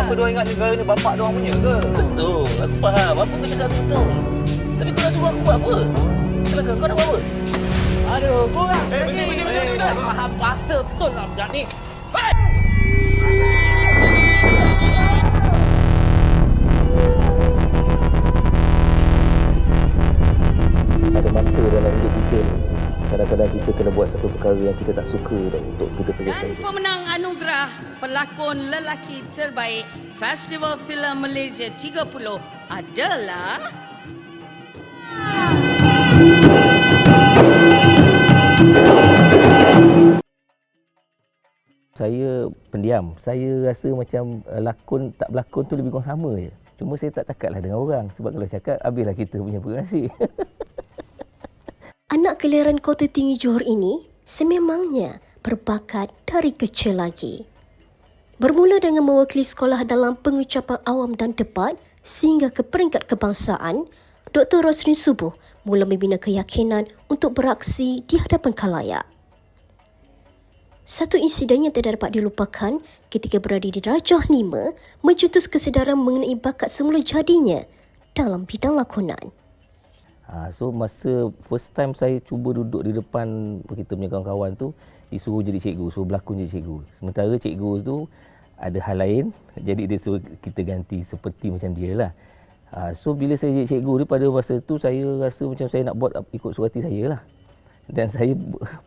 Apa diorang ingat negara ni bapak diorang punya ke? Betul, aku faham. Apa kau cakap tu betul. Tapi kau nak suruh aku buat apa? Silakan, kau nak buat apa? Aduh, korang sekali. Tak faham bahasa betul lah budak ni. Ada masa dalam hidup kita ni, kadang-kadang kita kena buat satu perkara yang kita tak suka dan untuk kita teruskan. Dan pemenang anugerah pelakon lelaki terbaik Festival Filem Malaysia 30 adalah Saya pendiam. Saya rasa macam lakon tak berlakon tu lebih kurang sama je. Cuma saya tak takatlah dengan orang. Sebab kalau cakap, habislah kita punya pengasih. Anak kelahiran Kota Tinggi Johor ini sememangnya berbakat dari kecil lagi. Bermula dengan mewakili sekolah dalam pengucapan awam dan debat sehingga ke peringkat kebangsaan, Dr. Rosrin Subuh mula membina keyakinan untuk beraksi di hadapan khalayak. Satu insiden yang tidak dapat dilupakan ketika berada di Darjah 5 mencetus kesedaran mengenai bakat semula jadinya dalam bidang lakonan. So masa first time saya cuba duduk di depan kita punya kawan-kawan tu, disuruh jadi cikgu, suruh berlakon jadi cikgu. Sementara cikgu tu ada hal lain, jadi dia suruh kita ganti seperti macam dia lah. So bila saya jadi cikgu ni, pada masa tu saya rasa macam saya nak buat ikut suka hati saya lah. Dan saya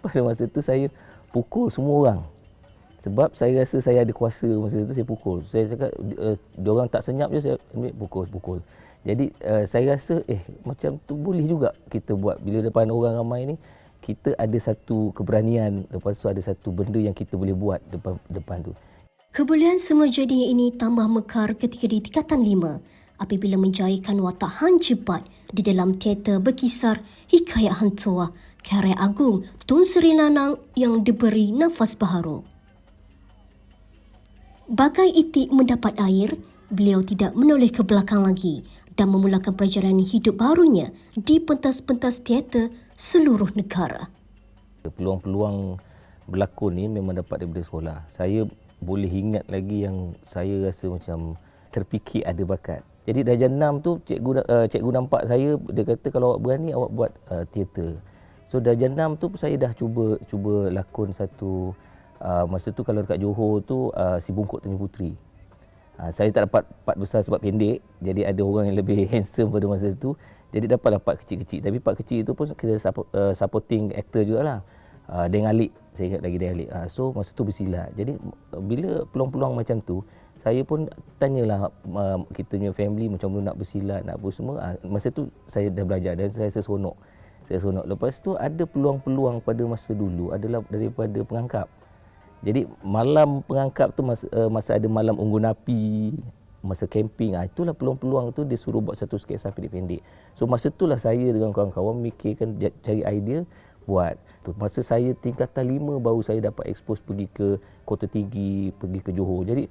pada masa tu saya pukul semua orang. Sebab saya rasa saya ada kuasa masa tu, saya pukul. Saya cakap, diorang tak senyap je, saya ambil pukul. Jadi saya rasa macam tu boleh juga kita buat. Bila depan orang ramai ni, kita ada satu keberanian, lepas tu ada satu benda yang kita boleh buat depan tu. Kebolehan semula jadinya ini tambah mekar ketika di tingkatan 5 apabila menjayakan watak Han Jebat di dalam teater berkisar Hikayat Hantua karya agung Tun Sri Nanang yang diberi nafas baharu. Bagai itik mendapat air, beliau tidak menoleh ke belakang lagi dan memulakan perjalanan hidup barunya di pentas-pentas teater seluruh negara. Peluang-peluang berlakon ni memang dapat daripada sekolah. Saya boleh ingat lagi yang saya rasa macam terfikir ada bakat. Jadi darjah 6 tu cikgu nampak saya, dia kata kalau awak berani awak buat teater. So darjah 6 tu saya dah cuba lakon satu masa tu kalau dekat Johor tu Si Bungkuk Tanjung Puteri. Saya tak dapat part besar sebab pendek, jadi ada orang yang lebih handsome pada masa tu. Jadi dapatlah part kecil-kecil. Tapi part kecil tu pun kita supporting actor jugalah. Deng Alik, saya ingat lagi Deng Alik. So masa tu bersilat. Jadi bila peluang-peluang macam tu, saya pun tanyalah kita punya family macam mana nak bersilat, nak apa semua. Masa tu saya dah belajar dan saya seronok. Lepas tu ada peluang-peluang pada masa dulu adalah daripada pengangkap. Jadi malam pengangkap tu masa ada malam unggun api, masa camping, itulah peluang-peluang tu dia suruh buat satu sketsa pendek-pendek. So masa itulah saya dengan kawan-kawan mikirkan cari idea buat. Masa saya tingkatan 5 baru saya dapat expose pergi ke Kota Tinggi, pergi ke Johor. Jadi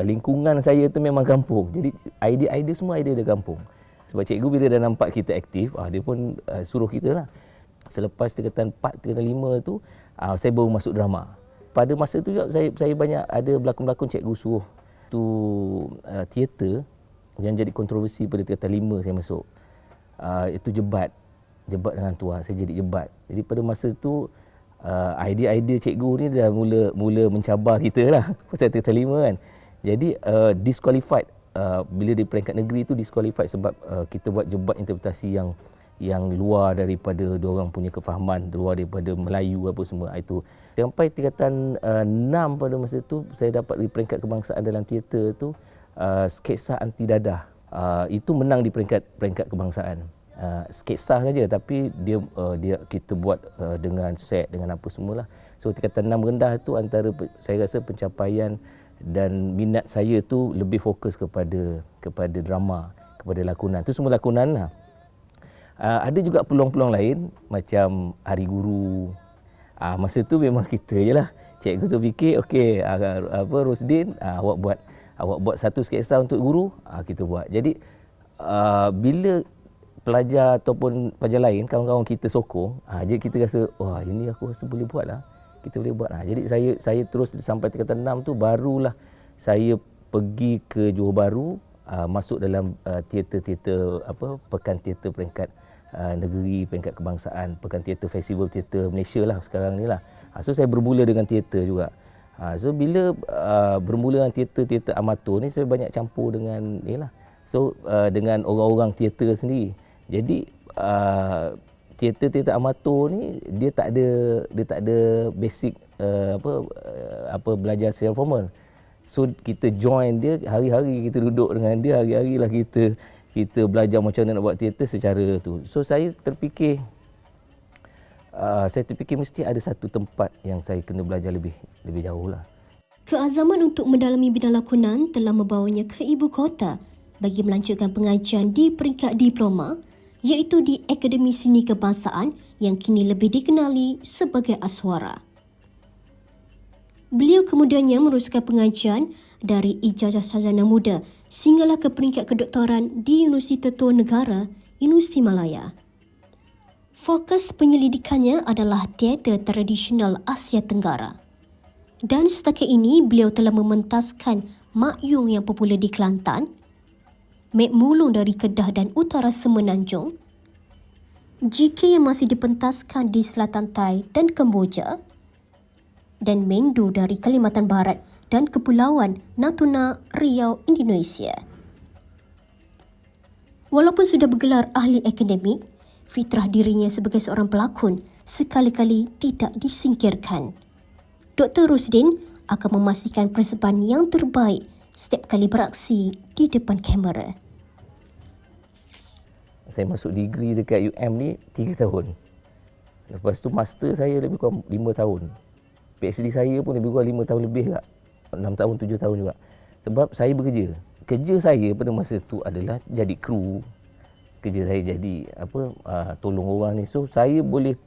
lingkungan saya tu memang kampung. Jadi idea-idea semua idea dari kampung. Sebab cikgu bila dah nampak kita aktif, dia pun suruh kita lah. Selepas tingkatan 4, tingkatan 5 tu, saya baru masuk drama. Pada masa tu juga saya banyak ada berlakon-berlakon cikgu suruh tu teater yang jadi kontroversi pada tingkatan 5 saya masuk. Itu jebat dengan tua, saya jadi jebat. Jadi pada masa tu idea-idea cikgu ni dah mula mencabar kita lah pasal tingkatan 5 kan. Jadi disqualified bila di peringkat negeri tu disqualified sebab kita buat jebat interpretasi yang luar daripada diorang punya kefahaman, luar daripada Melayu apa semua itu. Sampai tingkatan 6 pada masa tu saya dapat di peringkat kebangsaan dalam teater tu sketsa anti dadah. Itu menang di peringkat kebangsaan. Sketsa saja tapi dia kita buat dengan set dengan apa semualah. So tingkatan 6 rendah tu antara saya rasa pencapaian dan minat saya tu lebih fokus kepada drama, kepada lakonan. Tu semua lakonan lah. Ada juga peluang-peluang lain macam Hari Guru. Masa tu memang kita je lah. Cikgu tu fikir, okey, Rosdin, awak buat satu sketsa untuk guru, kita buat. Jadi bila pelajar ataupun pelajar lain, kawan-kawan kita sokong, jadi kita rasa, wah ini aku rasa boleh buat lah. Kita boleh buat lah. Jadi saya terus sampai tingkatan 6 tu barulah saya pergi ke Johor Bahru, masuk dalam teater-teater pekan teater peringkat negeri, peringkat kebangsaan, pekan teater festival teater Malaysia lah sekarang ni lah. So saya bermula dengan teater juga. So bila bermula dengan teater-teater amatur ni, saya banyak campur dengan ni lah. So dengan orang-orang teater sendiri. Jadi teater-teater amatur ni dia tak ada basic belajar secara formal. So kita join dia, hari-hari kita duduk dengan dia, hari-hari lah kita belajar macam mana nak buat teater secara tu. So saya terfikir mesti ada satu tempat yang saya kena belajar lebih jauh lah. Keazaman untuk mendalami bidang lakonan telah membawanya ke ibu kota bagi melanjutkan pengajian di peringkat diploma, iaitu di Akademi Seni Kebangsaan yang kini lebih dikenali sebagai Aswara. Beliau kemudiannya meneruskan pengajian dari ijazah sarjana muda sehinggalah ke peringkat kedoktoran di Universiti Tua Negara, Universiti Malaya. Fokus penyelidikannya adalah teater tradisional Asia Tenggara. Dan setakat ini beliau telah mementaskan Mak Yung yang popular di Kelantan, Mek Mulung dari Kedah dan Utara Semenanjung, JK yang masih dipentaskan di Selatan Thai dan Kemboja, dan Mengdu dari Kalimantan Barat dan Kepulauan Natuna, Riau, Indonesia. Walaupun sudah bergelar ahli akademik, fitrah dirinya sebagai seorang pelakon sekali-kali tidak disingkirkan. Dr. Rusdin akan memastikan persembahan yang terbaik setiap kali beraksi di depan kamera. Saya masuk degree dekat UM ni 3 tahun. Lepas tu master saya lebih kurang 5 tahun. PhD saya pun lebih kurang 5 tahun lebih tak. 6 tahun, 7 tahun juga. Sebab saya bekerja. Kerja saya pada masa tu adalah jadi kru. Kerja saya jadi tolong orang ni. So saya boleh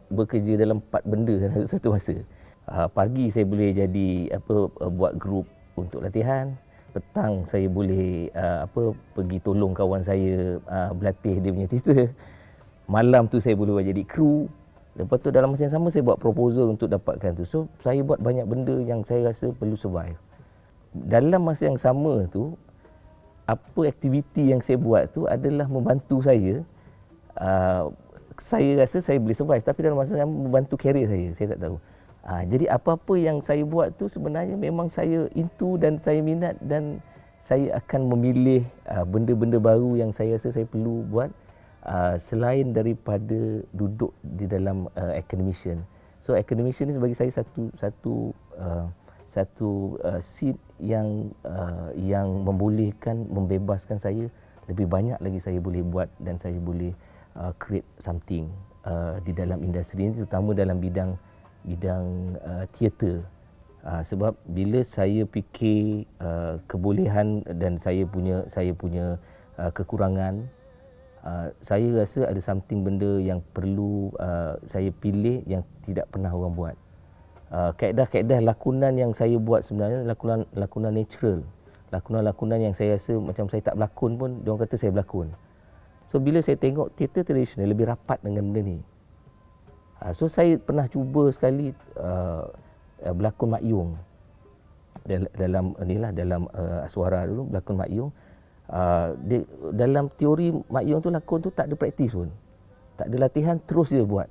bekerja dalam 4 benda satu masa. Pagi saya boleh jadi buat grup untuk latihan. Petang saya boleh pergi tolong kawan saya berlatih dia punya teater. Malam tu saya boleh buat jadi kru. Lepas tu dalam masa yang sama saya buat proposal untuk dapatkan tu. So saya buat banyak benda yang saya rasa perlu survive. Dalam masa yang sama tu, apa aktiviti yang saya buat tu adalah membantu saya. Saya rasa saya boleh survive, tapi dalam masa yang sama membantu career saya tak tahu. Jadi apa-apa yang saya buat tu sebenarnya memang saya into dan saya minat, dan saya akan memilih benda-benda baru yang saya rasa saya perlu buat. Selain daripada duduk di dalam academician. So academician ni bagi saya satu seat yang membebaskan saya lebih banyak lagi saya boleh buat, dan saya boleh create something di dalam industri ini, terutama dalam bidang teater. Sebab bila saya fikir kebolehan dan saya punya kekurangan, saya rasa ada something benda yang perlu saya pilih yang tidak pernah orang buat. Kaedah-kaedah lakonan yang saya buat sebenarnya lakonan natural. Lakonan yang saya rasa macam saya tak berlakon pun, diorang kata saya berlakon. So bila saya tengok teater tradisional lebih rapat dengan benda ni. So saya pernah cuba sekali berlakon Mak Yung. Dalam Aswara dulu berlakon Mak Yung. Dalam teori Mak Yung tu lakon tu tak ada praktis pun, tak ada latihan, terus dia buat.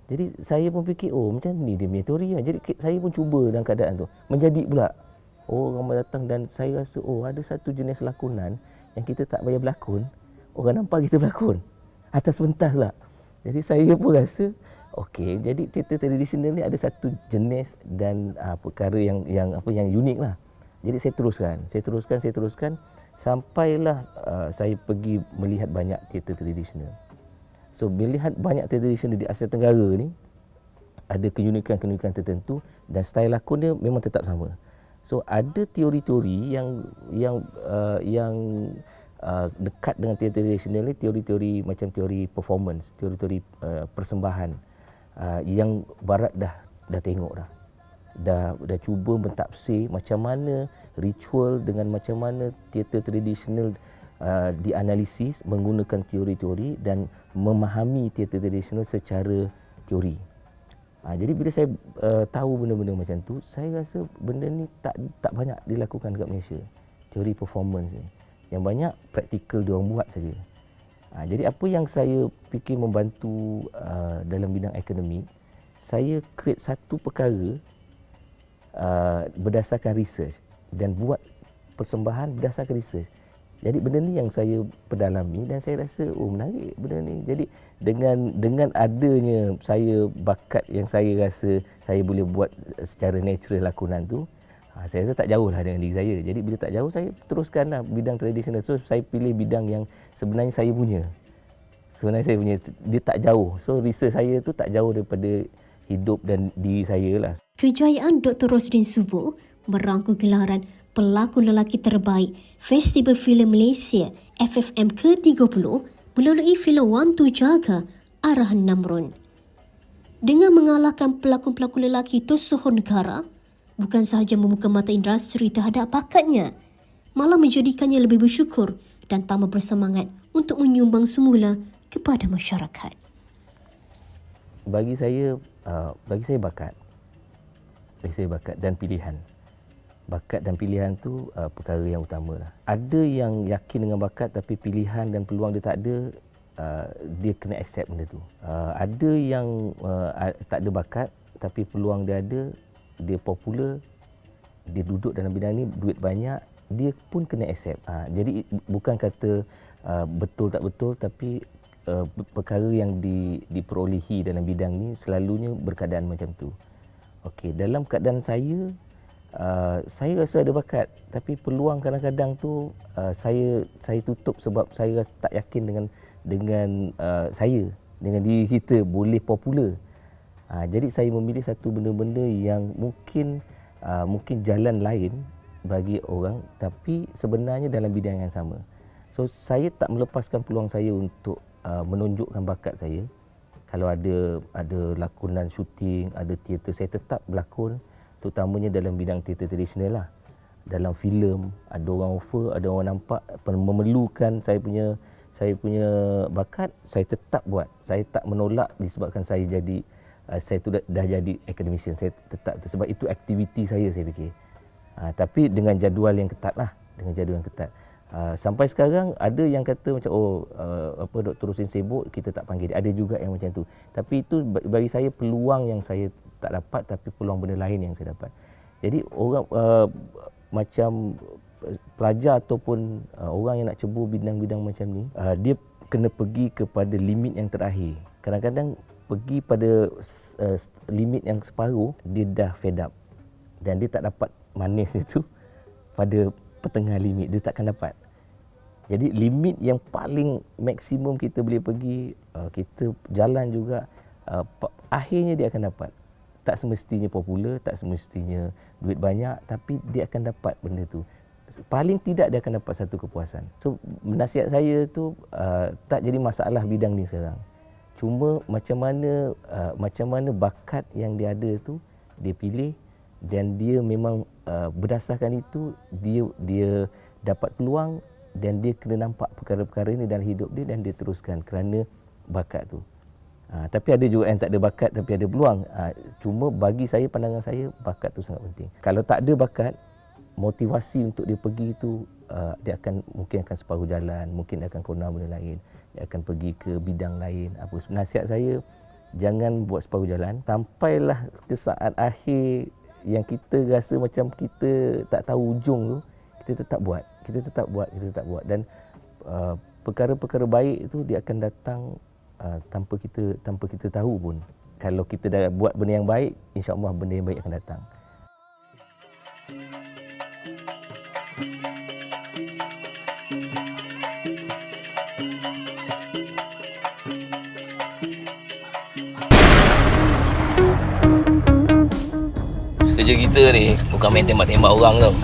Jadi saya pun fikir macam ni dia punya teori lah. Jadi saya pun cuba dalam keadaan tu, menjadi pula ramai datang, dan saya rasa ada satu jenis lakonan yang kita tak payah berlakon, orang nampak kita berlakon atas pentas pula. Jadi saya pun rasa okey, jadi teater tradisional ni ada satu jenis dan perkara yang unik lah. Jadi saya teruskan sampailah saya pergi melihat banyak teater tradisional. So melihat banyak teater tradisional di Asia Tenggara ni, ada keunikan tertentu dan style lakon dia memang tetap sama. So ada teori-teori yang dekat dengan teater tradisional ni, teori-teori macam teori performance, teori-teori persembahan yang barat dah tengok dah cuba mentafsir macam mana ritual dengan macam mana teater tradisional dianalisis menggunakan teori-teori dan memahami teater tradisional secara teori. Jadi bila saya tahu benda-benda macam tu, saya rasa benda ni tak banyak dilakukan kat Malaysia. Teori performance ni. Yang banyak praktikal diorang buat saja. Jadi apa yang saya fikir membantu dalam bidang akademik, saya create satu perkara berdasarkan research dan buat persembahan berdasarkan research. Jadi benda ni yang saya perdalami dan saya rasa menarik benda ni. Jadi dengan adanya saya bakat yang saya rasa saya boleh buat secara natural lakonan tu, saya rasa tak jauh lah dengan diri saya. Jadi bila tak jauh, saya teruskanlah bidang tradisional. So saya pilih bidang yang sebenarnya saya punya. Dia tak jauh. So research saya tu tak jauh daripada hidup dan diri saya lah. Kejayaan Dr. Rosdin Subuh merangkul gelaran pelakon lelaki terbaik Festival Filem Malaysia FFM ke-30 melalui filem Wantu Jaga arahan Namron. Dengan mengalahkan pelakon-pelakon lelaki tersohor negara, bukan sahaja membuka mata industri terhadap bakatnya, malah menjadikannya lebih bersyukur dan tambah bersemangat untuk menyumbang semula kepada masyarakat. Bagi saya bakat. Bagi saya bakat dan pilihan. Bakat dan pilihan tu perkara yang utama lah. Ada yang yakin dengan bakat tapi pilihan dan peluang dia tak ada, dia kena accept benda tu. Ada yang tak ada bakat tapi peluang dia ada, dia popular, dia duduk dalam bidang ni, duit banyak, dia pun kena accept. Jadi bukan kata betul tak betul, tapi perkara yang diperolehi dalam bidang ni selalunya berkeadaan macam tu. Okey, dalam keadaan saya rasa ada bakat, tapi peluang kadang-kadang tu saya tutup sebab saya rasa tak yakin dengan diri kita boleh popular. Jadi saya memilih satu benda-benda yang mungkin jalan lain bagi orang, tapi sebenarnya dalam bidang yang sama. So saya tak melepaskan peluang saya untuk menunjukkan bakat saya. Kalau ada lakonan syuting, ada teater, saya tetap berlakon, terutamanya dalam bidang teater tradisional lah. Dalam filem, ada orang offer, ada orang nampak memerlukan saya punya bakat, saya tetap buat. Saya tak menolak disebabkan saya tu dah jadi academician. Saya tetap tu sebab itu aktiviti saya fikir. Tapi dengan jadual yang ketat lah, sampai sekarang ada yang kata macam Dr. Rosdin sibuk, kita tak panggil dia. Ada juga yang macam tu. Tapi itu bagi saya peluang yang saya tak dapat, tapi peluang benda lain yang saya dapat. Jadi orang macam pelajar ataupun orang yang nak cebur bidang-bidang macam ni, dia kena pergi kepada limit yang terakhir. Kadang-kadang pergi pada limit yang separuh, dia dah fed up dan dia tak dapat manis itu pada pertengah limit, dia takkan dapat. Jadi limit yang paling maksimum kita boleh pergi, kita jalan juga, akhirnya dia akan dapat. Tak semestinya popular, tak semestinya duit banyak, tapi dia akan dapat benda tu. Paling tidak dia akan dapat satu kepuasan. So nasihat saya tu tak jadi masalah bidang ni sekarang. Cuma macam mana bakat yang dia ada tu dia pilih, dan dia memang berdasarkan itu dia dapat peluang, dan dia kena nampak perkara-perkara ni dalam hidup dia dan dia teruskan kerana bakat tu. Tapi ada juga yang tak ada bakat tapi ada peluang. Cuma bagi saya, pandangan saya, bakat tu sangat penting. Kalau tak ada bakat, motivasi untuk dia pergi tu dia mungkin akan separuh jalan, mungkin akan corner benda lain, dia akan pergi ke bidang lain. Nasihat saya, jangan buat separuh jalan, sampailah ke saat akhir yang kita rasa macam kita tak tahu ujung tu, kita tetap buat. Dan perkara-perkara baik itu dia akan datang tanpa kita tahu pun. Kalau kita dah buat benda yang baik, insya-Allah benda yang baik akan datang. Kerja kita ni bukan main tembak-tembak orang tau.